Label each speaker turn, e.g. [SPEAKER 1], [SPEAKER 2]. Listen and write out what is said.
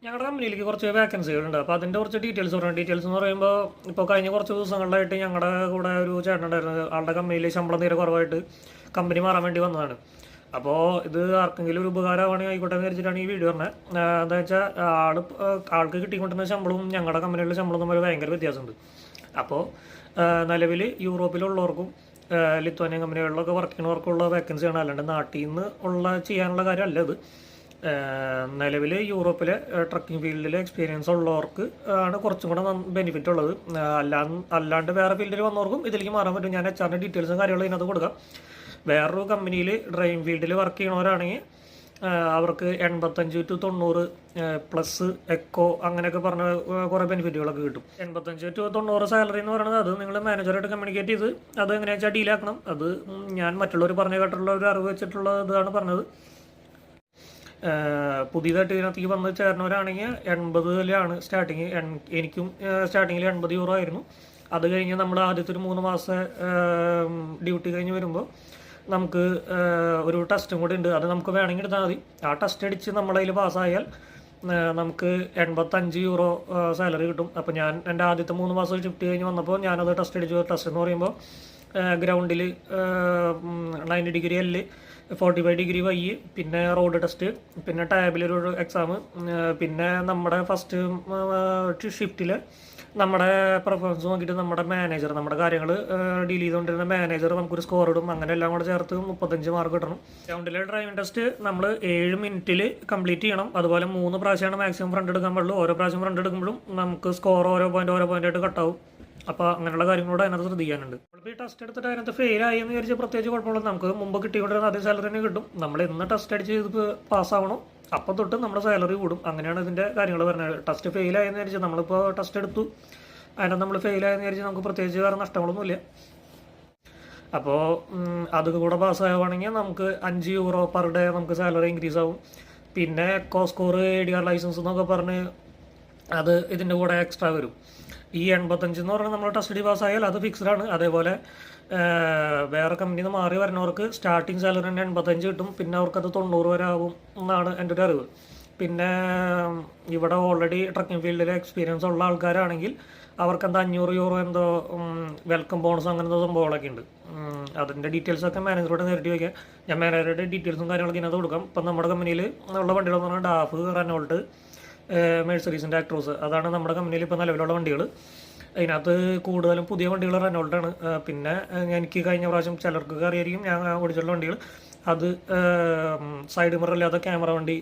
[SPEAKER 1] ഞങ്ങളുടെ കമ്പനിയിലേക്ക് കുറച്ച് വേക്കൻസികളുണ്ട്. അപ്പോൾ അതിൻ്റെ കുറച്ച് ഡീറ്റെയിൽസ് പറയാം. ഡീറ്റെയിൽസ് എന്ന് പറയുമ്പോൾ ഇപ്പോൾ കഴിഞ്ഞ കുറച്ച് ദിവസങ്ങളിലായിട്ട് ഞങ്ങളുടെ കൂടെ ഒരു ചേട്ടനുണ്ടായിരുന്നു. ആളുടെ കമ്പനിയിൽ ശമ്പളം തീരെ കുറവായിട്ട് കമ്പനി മാറാൻ വേണ്ടി വന്നതാണ്. അപ്പോൾ ഇത് ആർക്കെങ്കിലും ഒരു ഉപകാരമാണെങ്കിൽ ആയിക്കോട്ടെ എന്ന് വിചാരിച്ചിട്ടാണ് ഈ വീഡിയോ പറഞ്ഞത്. എന്താ വെച്ചാൽ ആൾക്ക് കിട്ടിക്കൊണ്ടിരുന്ന ശമ്പളവും ഞങ്ങളുടെ കമ്പനിയിലെ ശമ്പളം തമ്മിൽ ഭയങ്കര വ്യത്യാസമുണ്ട്. അപ്പോൾ നിലവിൽ യൂറോപ്പിലുള്ളവർക്കും ലിത്വാനിയൻ കമ്പനികളിലൊക്കെ വർക്ക് ചെയ്യുന്നവർക്കുള്ള വേക്കൻസിയാണ്, അല്ലാണ്ട് നാട്ടിൽ നിന്ന് ചെയ്യാനുള്ള കാര്യമല്ല ഇത്. നിലവിൽ യൂറോപ്പിലെ ട്രക്കിംഗ് ഫീൽഡിൽ എക്സ്പീരിയൻസ് ഉള്ളവർക്ക് ആണ് കുറച്ചും കൂടെ ബെനിഫിറ്റ് ഉള്ളത്. അല്ലാണ്ട് വേറെ ഫീൽഡിൽ വന്നവർക്കും ഇതിലേക്ക് മാറാൻ പറ്റും. ഞാൻ HR ഡീറ്റെയിൽസും കാര്യങ്ങളും ഇതിനകത്ത് കൊടുക്കാം. വേറൊരു കമ്പനിയിൽ ഡ്രൈവിംഗ് ഫീൽഡിൽ വർക്ക് ചെയ്യണവരാണെങ്കിൽ അവർക്ക് 85 to 90 പ്ലസ് എക്കോ അങ്ങനെയൊക്കെ പറഞ്ഞ കുറേ ബെനിഫിറ്റുകളൊക്കെ കിട്ടും. 85 to 90 സാലറി എന്ന് പറയുന്നത് അത് നിങ്ങൾ മാനേജറായിട്ട് കമ്മ്യൂണിക്കേറ്റ് ചെയ്ത് അത് എങ്ങനെയാ വെച്ചാൽ ഡീലാക്കണം. അത് ഞാൻ മറ്റുള്ളവർ പറഞ്ഞു കേട്ടിട്ടുള്ള ഒരു അറിവ് വെച്ചിട്ടുള്ള ഇതാണ് പറഞ്ഞത്. പുതിയതായിട്ട് ഇതിനകത്തേക്ക് വന്ന് ചേർന്നവരാണെങ്കിൽ 80 സ്റ്റാർട്ടിങ്. എനിക്കും സ്റ്റാർട്ടിങ്ങിൽ 80 യൂറോ ആയിരുന്നു. അത് കഴിഞ്ഞ് നമ്മൾ ആദ്യത്തെ ഒരു 3 മാസം ഡ്യൂട്ടി കഴിഞ്ഞ് വരുമ്പോൾ നമുക്ക് ഒരു ടെസ്റ്റും കൂടി ഉണ്ട്. അത് നമുക്ക് വേണമെങ്കിൽ എടുത്താൽ മതി. ആ ടെസ്റ്റ് അടിച്ച് നമ്മളതിൽ പാസ്സായാൽ നമുക്ക് 85 യൂറോ സാലറി കിട്ടും. അപ്പോൾ ഞാൻ എൻ്റെ ആദ്യത്തെ 3 മാസം ഷിഫ്റ്റ് കഴിഞ്ഞ് വന്നപ്പോൾ ഞാനത് ടെസ്റ്റ് അടിച്ചു. ടെസ്റ്റ് എന്ന് പറയുമ്പോൾ ഗ്രൗണ്ടിൽ 90 ഡിഗ്രി L, 45 ഡിഗ്രി Y, പിന്നെ റോഡ് ടെസ്റ്റ്, പിന്നെ ടാബിലൊരു എക്സാം, പിന്നെ നമ്മുടെ ഫസ്റ്റ് ഷിഫ്റ്റിൽ നമ്മുടെ പെർഫോമൻസ് നോക്കിയിട്ട് നമ്മുടെ മാനേജർ, നമ്മുടെ കാര്യങ്ങൾ ഡീൽ ചെയ്തുകൊണ്ടിരുന്ന മാനേജർ നമുക്കൊരു സ്കോർ ഇടും. അങ്ങനെ എല്ലാം കൂടെ ചേർത്ത് 35 മാർക്ക് കിട്ടണം. ഗ്രൗണ്ടിലെ ഡ്രൈവിംഗ് ടെസ്റ്റ് നമ്മൾ 7 മിനിറ്റിൽ കംപ്ലീറ്റ് ചെയ്യണം. അതുപോലെ 3 പ്രാവശ്യമാണ് മാക്സിമം ഫ്രണ്ട് എടുക്കാൻ പാടുള്ളൂ. ഓരോ പ്രാവശ്യം ഫ്രണ്ട് എടുക്കുമ്പോഴും നമുക്ക് സ്കോർ ഓരോ പോയിന്റ് ആയിട്ട് കട്ടാവും. അപ്പോൾ അങ്ങനെയുള്ള കാര്യങ്ങളോട് അതിനകത്ത് ശ്രദ്ധിക്കാനുണ്ട്. നമ്മളിപ്പോൾ ഈ ടെസ്റ്റ് എടുത്തിട്ട് അതിനകത്ത് ഫെയിലായി എന്ന് വിചാരിച്ച് പ്രത്യേകിച്ച് കുഴപ്പമില്ല. നമുക്ക് മുമ്പ് കിട്ടിക്കൊണ്ടിരുന്ന അതേ സാലറി തന്നെ കിട്ടും. നമ്മൾ എന്ന് ടെസ്റ്റ് അടിച്ച് ഇത് പാസ്സാവണോ അപ്പം തൊട്ട് നമ്മുടെ സാലറി കൂടും. അങ്ങനെയാണ് ഇതിൻ്റെ കാര്യങ്ങൾ പറഞ്ഞത്. ടെസ്റ്റ് ഫെയിലായെന്ന് വിചാരിച്ച് നമ്മളിപ്പോൾ ടെസ്റ്റ് എടുത്തു, അതിനകത്ത് നമ്മൾ ഫെയിലായെന്ന് വിചാരിച്ച് നമുക്ക് പ്രത്യേകിച്ച് വേറെ നഷ്ടങ്ങളൊന്നുമില്ല. അപ്പോൾ അത് കൂടെ പാസ്സാവുകയാണെങ്കിൽ നമുക്ക് 5 യൂറോ പെർ ഡേ നമുക്ക് സാലറി ഇൻക്രീസ് ആവും. പിന്നെ എക്കോ സ്കോർ, ADR ലൈസൻസ് എന്നൊക്കെ പറഞ്ഞ് അത് ഇതിൻ്റെ കൂടെ എക്സ്ട്രാ വരും. ഈ 85 എന്ന് പറഞ്ഞാൽ നമ്മൾ ടെസ്റ്റ് പാസ്സായാൽ അത് ഫിക്സ്ഡ് ആണ്. അതേപോലെ വേറെ കമ്പനിയിൽ നിന്ന് മാറി വരുന്നവർക്ക് സ്റ്റാർട്ടിങ് സാലറി തന്നെ 85 കിട്ടും. പിന്നെ അവർക്കത് 90 വരെ ആവും എന്നാണ് എൻ്റെ ഒരു അറിവ്. പിന്നെ ഇവിടെ ഓൾറെഡി ട്രക്കിംഗ് ഫീൽഡിൽ എക്സ്പീരിയൻസ് ഉള്ള ആൾക്കാരാണെങ്കിൽ അവർക്ക് എന്താ 500 യൂറോ എന്തോ വെൽക്കം ബോണസ് അങ്ങനത്തെ സംഭവങ്ങളൊക്കെ ഉണ്ട്. അതിൻ്റെ ഡീറ്റെയിൽസൊക്കെ മാനേജറോട് നേരിട്ട് വയ്ക്കാം. ഞാൻ മാനേജറുടെ ഡീറ്റെയിൽസും കാര്യങ്ങളൊക്കെ ഇതിനകത്ത് കൊടുക്കാം. ഇപ്പം നമ്മുടെ കമ്പനിയിൽ ഉള്ള വണ്ടികളെന്ന് പറഞ്ഞാൽ ഡാഫ്, റെനോൾട്ട്, മെഴ്സഡീസിൻ്റെ ആക്ട്രോസ്, അതാണ് നമ്മുടെ കമ്പനിയിൽ ഇപ്പോൾ നിലവിലുള്ള വണ്ടികൾ. അതിനകത്ത് കൂടുതലും പുതിയ വണ്ടികൾ റെനോൾട്ടാണ്. പിന്നെ എനിക്ക് കഴിഞ്ഞ പ്രാവശ്യം ചിലർക്ക് അറിയായിരിക്കും ഞാൻ ഓടിച്ചുള്ള വണ്ടികൾ അത് സൈഡ് മിറർ ഇല്ലാത്ത ക്യാമറ വണ്ടി